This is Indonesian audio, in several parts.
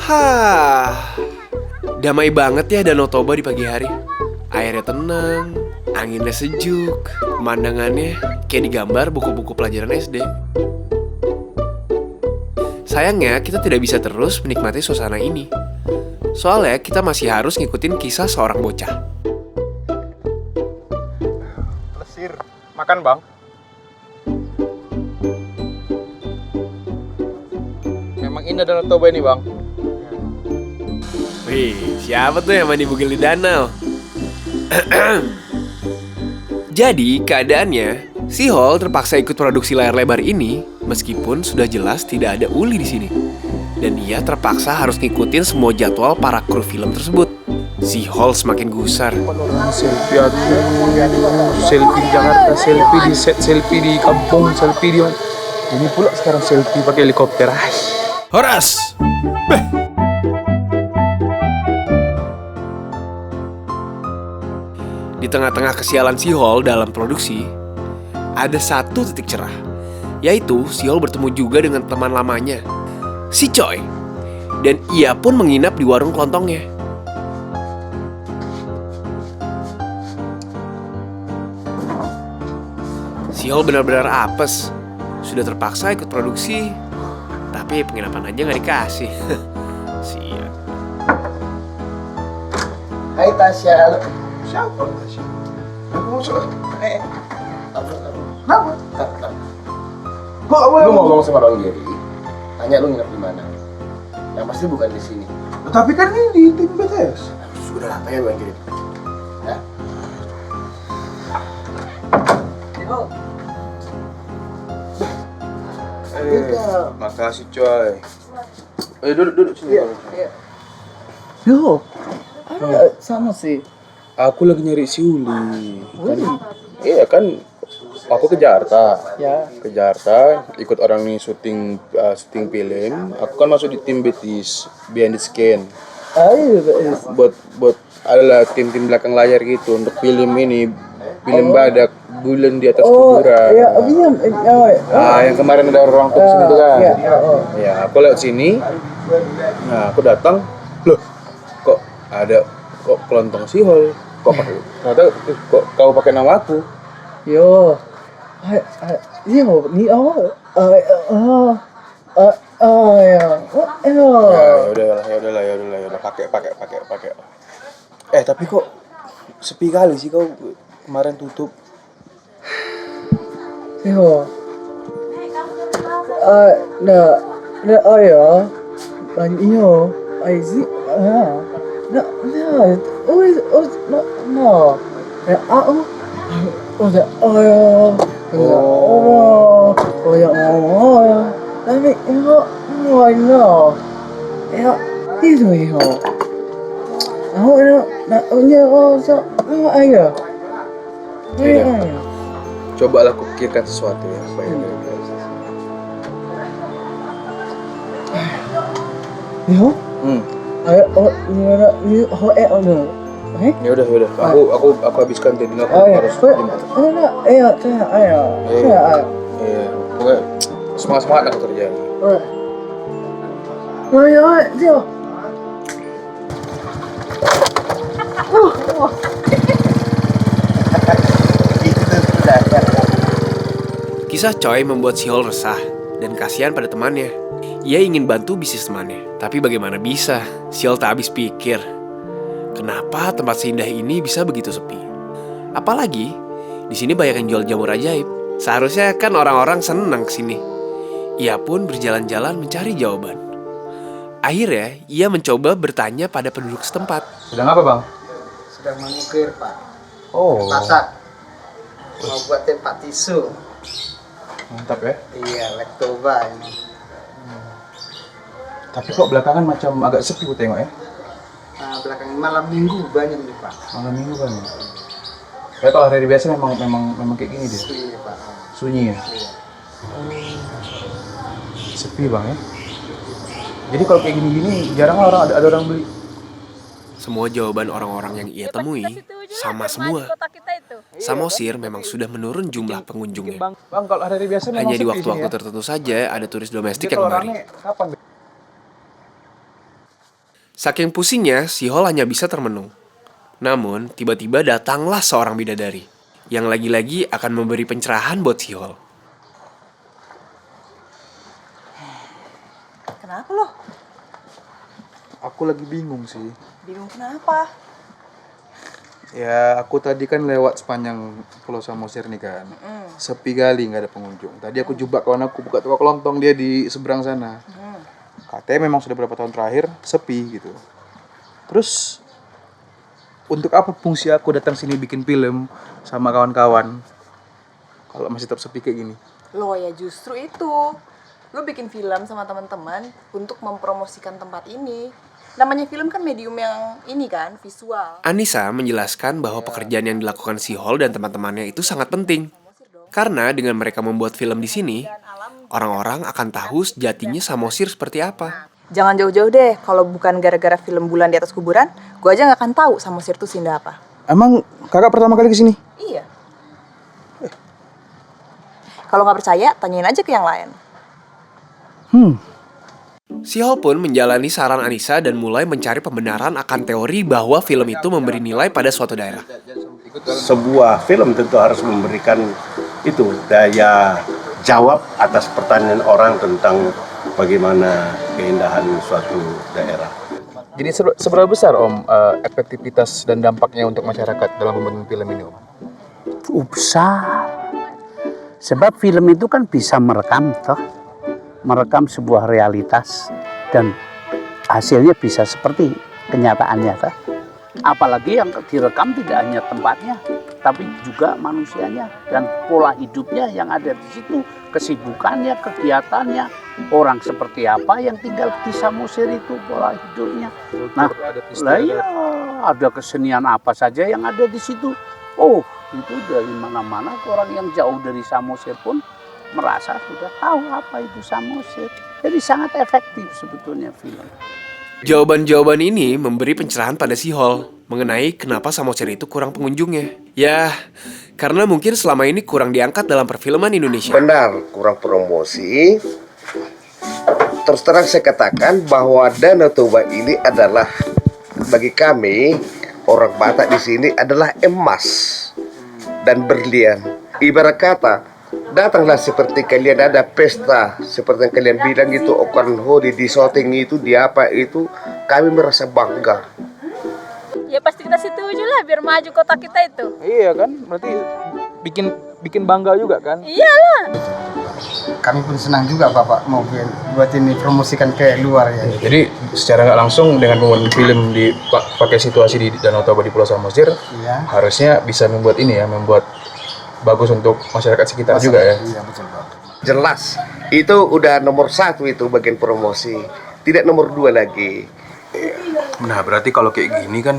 Hah, damai banget ya Danau Toba di pagi hari. Airnya tenang, anginnya sejuk, pemandangannya kayak digambar buku-buku pelajaran SD. Sayangnya kita tidak bisa terus menikmati suasana ini. Soalnya kita masih harus ngikutin kisah seorang bocah. Lesir. Makan, Bang. Memang indah Danau Toba ini, Bang. Wih, siapa tuh yang mandi bugil di danau? Jadi keadaannya, si Hall terpaksa ikut produksi layar lebar ini meskipun sudah jelas tidak ada Uli di sini. Dan ia terpaksa harus ngikutin semua jadwal para kru film tersebut. Si Hall semakin gusar. Selfie selfie di Jakarta, selfie di set, selfie di kampung, selfie di ini pula sekarang selfie pakai helikopter. Horas! Di tengah-tengah kesialan si Hall dalam produksi, ada satu titik cerah, yaitu si Hall bertemu juga dengan teman lamanya, si Choi. Dan ia pun menginap di warung kelontongnya. Si Hall benar-benar apes. Sudah terpaksa ikut produksi, tapi penginapan aja nggak dikasih. Siap. Hai Tasya. Siapa Tasya? Aku masuk. Kenapa? Kok lu ngomong sama Bang Giri? Tanya lu nginep di mana? Yang pasti bukan di sini. Tapi kan ini di tim BTS. Sudah apa ya Bang Giri? Ya? Makasih coy. Duduk sini. Yo, ada sama sih. Aku lagi nyari si Uli. Uli? Iya kan, aku ke Jakarta. Ya. Ke Jakarta, ikut orang nih syuting film. Aku kan masuk di tim Betis, behind the scan. Ayo, guys. Buat adalah tim-tim belakang layar gitu untuk film ini, film Badak Bulan di atas kuburan. Ya, diam. Yang kemarin ada orang tua sini tuh kan. Ya, Ya, aku lewat sini. Nah, aku datang, loh, kok ada kelontong si Hall. Kok kau pakai nama aku? Yo. Yo, ni awak. Ya. Ya udahlah, pakai. Tapi kok sepi kali sih kau kemarin tutup. Yo. Ya. Yo. Aizi. No. Tapi ya itu yo. Cobalah kupikirkan sesuatu ya supaya Yo. Ya udah. Aku habiskan tadi aku harus. Iya. Pokoknya semangat aku kerja. Yo. Kisah Choi membuat si Hall resah dan kasihan pada temannya. Ia ingin bantu bisnis temannya, tapi bagaimana bisa? Si Hall tak habis pikir. Kenapa tempat seindah ini bisa begitu sepi? Apalagi di sini banyak yang jual jamur ajaib. Seharusnya kan orang-orang senang kesini. Ia pun berjalan-jalan mencari jawaban. Akhirnya ia mencoba bertanya pada penduduk setempat. Sedang apa bang? Sedang mengukir Pak. Oh. Masak. Mau buat tempat tisu. Mantap ya. Iya, Lektoba ini. Tapi kok belakangan macam agak sepi gue tengok ya. Nah, belakang malam minggu banyak nih Pak. Malam minggu kan. Ya kalau hari biasa memang kayak gini deh. Iya Pak. Sunyi ya. Iya. Sepi bang ya. Jadi kalau kayak gini jarang ada orang beli. Semua jawaban orang-orang yang ia temui sama semua. Samosir memang sudah menurun jumlah pengunjungnya. Bang, kalau hari biasa memang Hanya di sepi waktu-waktu sini ya. tertentu saja ada turis domestik Jadi yang kalau kemari. rame, kapan? Saking pusingnya, Sihol hanya bisa termenung. Namun, tiba-tiba datanglah seorang bidadari yang lagi-lagi akan memberi pencerahan buat Sihol. Kenapa lo? Aku lagi bingung sih. Bingung kenapa? Ya, aku tadi kan lewat sepanjang Pulau Samosir nih kan. Sepi kali, nggak ada pengunjung. Tadi aku jumpa kawan aku buka toko kelontong, dia di seberang sana. Katanya memang sudah beberapa tahun terakhir sepi gitu. Terus untuk apa fungsi aku datang sini bikin film sama kawan-kawan kalau masih tetap sepi kayak gini? Lo ya justru itu. Lo bikin film sama teman-teman untuk mempromosikan tempat ini. Namanya film kan medium yang ini kan, visual. Anissa menjelaskan bahwa pekerjaan yang dilakukan Sihol dan teman-temannya itu sangat penting. Karena dengan mereka membuat film di sini, orang-orang akan tahu sejatinya Samosir seperti apa. Jangan jauh-jauh deh, kalau bukan gara-gara film Bulan di Atas Kuburan, gue aja gak akan tahu Samosir tuh sinda apa. Emang kakak pertama kali kesini? Iya. Kalau nggak percaya, tanyain aja ke yang lain. Sihol pun menjalani saran Anissa dan mulai mencari pembenaran akan teori bahwa film itu memberi nilai pada suatu daerah. Sebuah film tentu harus memberikan itu daya jawab atas pertanyaan orang tentang bagaimana keindahan suatu daerah. Jadi seberapa besar Om efektivitas dan dampaknya untuk masyarakat dalam membangun film ini Om? Besar. Sebab film itu kan bisa merekam merekam sebuah realitas dan hasilnya bisa seperti kenyataannya toh. Apalagi yang direkam tidak hanya tempatnya tapi juga manusianya dan pola hidupnya yang ada di situ, kesibukannya, kegiatannya, orang seperti apa yang tinggal di Samosir itu pola hidupnya. Nah, lah ya, ada kesenian apa saja yang ada di situ. Oh, itu dari mana-mana orang yang jauh dari Samosir pun merasa sudah tahu apa itu Samosir. Jadi sangat efektif sebetulnya film. Jawaban-jawaban ini memberi pencerahan pada Sihol mengenai kenapa Samosir itu kurang pengunjungnya. Ya, karena mungkin selama ini kurang diangkat dalam perfilman Indonesia. Benar, kurang promosi. Terus terang saya katakan bahwa Danau Toba ini adalah bagi kami orang Batak di sini adalah emas dan berlian. Ibarat kata, datanglah seperti kalian ada pesta, seperti yang kalian bilang itu Okan Hodi di shooting itu, di apa itu, kami merasa bangga. Ya pasti kita setuju lah biar maju kota kita itu. Iya kan, berarti bikin bangga juga kan? Iyalah. Kami pun senang juga Bapak mau buat ini promosikan ke luar ya. Jadi secara nggak langsung dengan membuat film pakai situasi di Danau Toba di Pulau Samosir, harusnya bisa membuat ini ya, membuat bagus untuk masyarakat sekitar juga ya. Iya betul Pak. Jelas, itu udah nomor 1 itu bagian promosi, tidak nomor 2 lagi. Nah berarti kalau kayak gini kan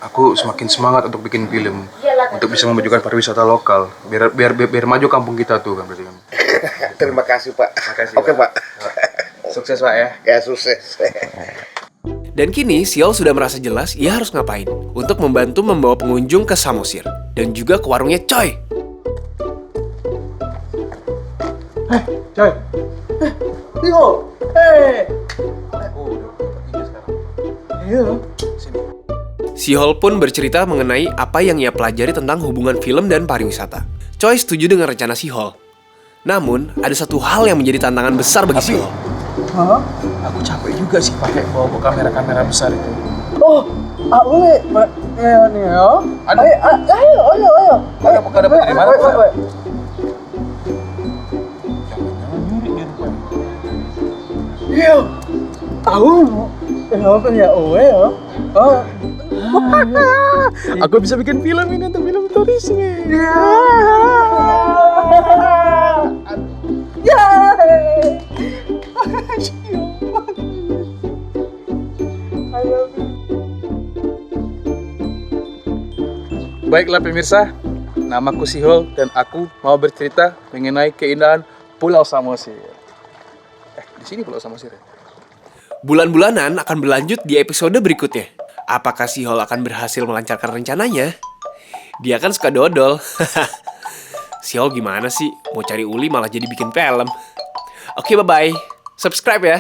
aku semakin semangat untuk bikin film, untuk bisa memajukan pariwisata lokal, biar maju kampung kita tuh kan berarti kan. Terima kasih Pak. Makasih, Oke Pak. Sukses Pak ya. Ya sukses. Dan kini Sihol sudah merasa jelas ia harus ngapain untuk membantu membawa pengunjung ke Samosir dan juga ke warungnya Coy. Coy. Sihol! Sihol pun bercerita mengenai apa yang ia pelajari tentang hubungan film dan pariwisata. Coy setuju dengan rencana Sihol. Namun, ada satu hal yang menjadi tantangan besar bagi Sihol. Aku capek juga sih pakai bawa kamera besar itu. Oh, aku nih, nih ya. Ayo. Kau dapat dari mana? Iya. Aku apa ya? Ya. Oh. Aku bisa bikin film ini untuk film turisme. Ya. Baiklah pemirsa, namaku Sihol dan aku mau bercerita mengenai keindahan Pulau Samosir. Di sini Pulau Samosir ya? Bulan-bulanan akan berlanjut di episode berikutnya. Apakah Sihol akan berhasil melancarkan rencananya? Dia kan suka dodol. Sihol gimana sih? Mau cari uli malah jadi bikin film. Oke, bye-bye. Subscribe ya.